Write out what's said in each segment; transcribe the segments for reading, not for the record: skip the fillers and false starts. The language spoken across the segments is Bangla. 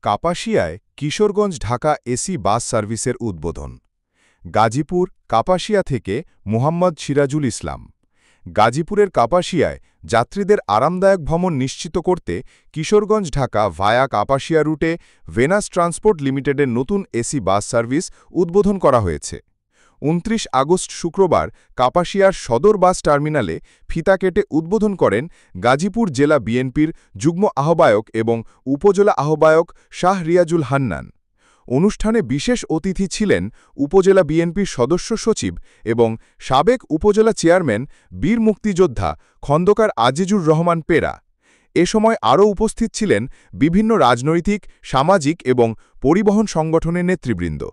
কাপাসিয়ায় কিশোরগঞ্জ ঢাকা এসি বাস সার্ভিসের উদ্বোধন। গাজীপুর কাপাসিয়া থেকে মোহাম্মদ সিরাজুল ইসলাম। গাজীপুরের কাপাসিয়ায় যাত্রীদের আরামদায়ক ভ্রমণ নিশ্চিত করতে কিশোরগঞ্জ ঢাকা ভায়া কাপাসিয়া রুটে ভেনাস ট্রান্সপোর্ট লিমিটেডের নতুন এসি বাস সার্ভিস উদ্বোধন করা হয়েছে। ২৯ আগস্ট শুক্রবার কাপাসিয়ার সদর বাস টার্মিনালে ফিতা কেটে উদ্বোধন করেন গাজীপুর জেলা বিএনপির যুগ্ম আহ্বায়ক এবং উপজেলা আহ্বায়ক শাহ রিয়াজুল হান্নান। অনুষ্ঠানে বিশেষ অতিথি ছিলেন উপজেলা বিএনপির সদস্য সচিব এবং সাবেক উপজেলা চেয়ারম্যান বীর মুক্তিযোদ্ধা খন্দকার আজিজুর রহমান পেরা। এ সময় আরও উপস্থিত ছিলেন বিভিন্ন রাজনৈতিক, সামাজিক এবং পরিবহন সংগঠনের নেতৃবৃন্দ।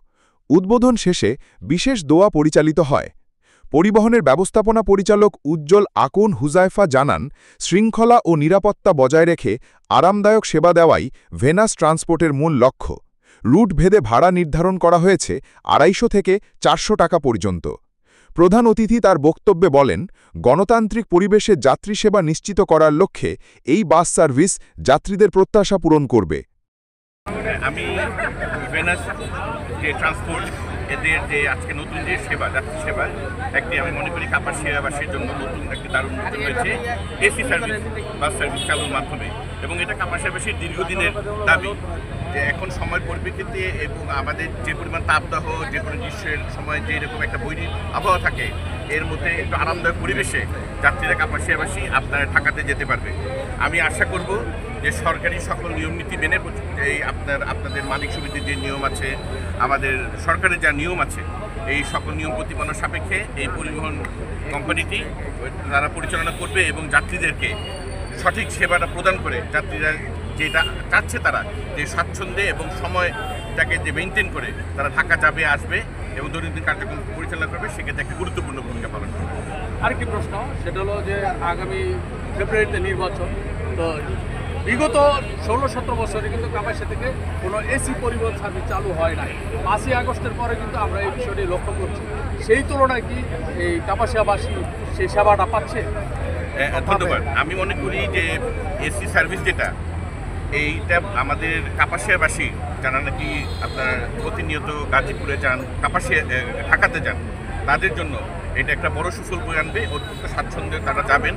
উদ্বোধন শেষে বিশেষ দোয়া পরিচালিত হয়। পরিবহনের ব্যবস্থাপনা পরিচালক উজ্জ্বল আকুন হুজাইফা জানান, শৃঙ্খলা ও নিরাপত্তা বজায় রেখে আরামদায়ক সেবা দেওয়াই ভেনাস ট্রান্সপোর্টের মূল লক্ষ্য। রুট ভেদে ভাড়া নির্ধারণ করা হয়েছে ২৫০ থেকে ৪০০ টাকা পর্যন্ত। প্রধান অতিথি তার বক্তব্যে বলেন, গণতান্ত্রিক পরিবেশে যাত্রী সেবা নিশ্চিত করার লক্ষ্যে এই বাস সার্ভিস যাত্রীদের প্রত্যাশা পূরণ করবে। আমি ভেনাস যে ট্রান্সপোর্ট এদের যে আজকে নতুন যে সেবা, যাত্রী সেবা, একটি আমি মনে করি কাপাসিয়াবাসীর জন্য নতুন একটি দারুণ নতুন হয়েছে এসি সার্ভিস, বাস সার্ভিস চালুর মাধ্যমে। এবং এটা কাপাসিয়াবাসীর দীর্ঘদিনের দাবি যে এখন সময়ের পরিপ্রেক্ষিতে এবং আমাদের যে পরিমাণ তাপদাহ, যে কোনো গ্রীষ্মের সময় যে এরকম একটা বৈরী আবহাওয়া থাকে, এর মধ্যে একটু আরামদায়ক পরিবেশে যাত্রীরা কাপাসিয়াবাসী আপনারা ঢাকাতে যেতে পারবে। আমি আশা করব যে সরকারি সকল নিয়মনীতি মেনে এই আপনাদের মালিক সমিতির যে নিয়ম আছে, আমাদের সরকারের যা নিয়ম আছে, এই সকল নিয়ম প্রতিপালন সাপেক্ষে এই পরিবহন কোম্পানিটি তারা পরিচালনা করবে এবং যাত্রীদেরকে সঠিক সেবাটা প্রদান করে যাত্রীরা যেটা চাচ্ছে তারা যে স্বাচ্ছন্দ্যে এবং সময়টাকে যে মেনটেন করে তারা ঢাকা যাবে, আসবে এবং দৈনন্দিন কার্যক্রম পরিচালনা করবে, সেক্ষেত্রে একটা গুরুত্বপূর্ণ ভূমিকা পালন করবে। আরেকটি প্রশ্ন, সেটা হলো যে আগামী ফেব্রুয়ারিতে নির্বাচন, তো বিগত ১৬-১৭ বছরে কিন্তু কাপাসিয়া থেকে কোনো এসি পরিবহন সার্ভিস চালু হয় নাই। ৫ই আগস্টের পরে কিন্তু আমরা এই বিষয়টি লক্ষ্য করছি। সেই তুলনায় কি এই কাপাসিয়াবাসী সেই সেবাটা পাচ্ছে? ধন্যবাদ। আমি মনে করি যে এসি সার্ভিস যেটা, এইটা আমাদের কাপাসিয়াবাসী যারা নাকি আপনার প্রতিনিয়ত গাজীপুরে যান, ঢাকাতে যান, তাদের জন্য এটা একটা বড় সুফল বয়ে আনবে। অত্যন্ত স্বাচ্ছন্দ্যে তারা যাবেন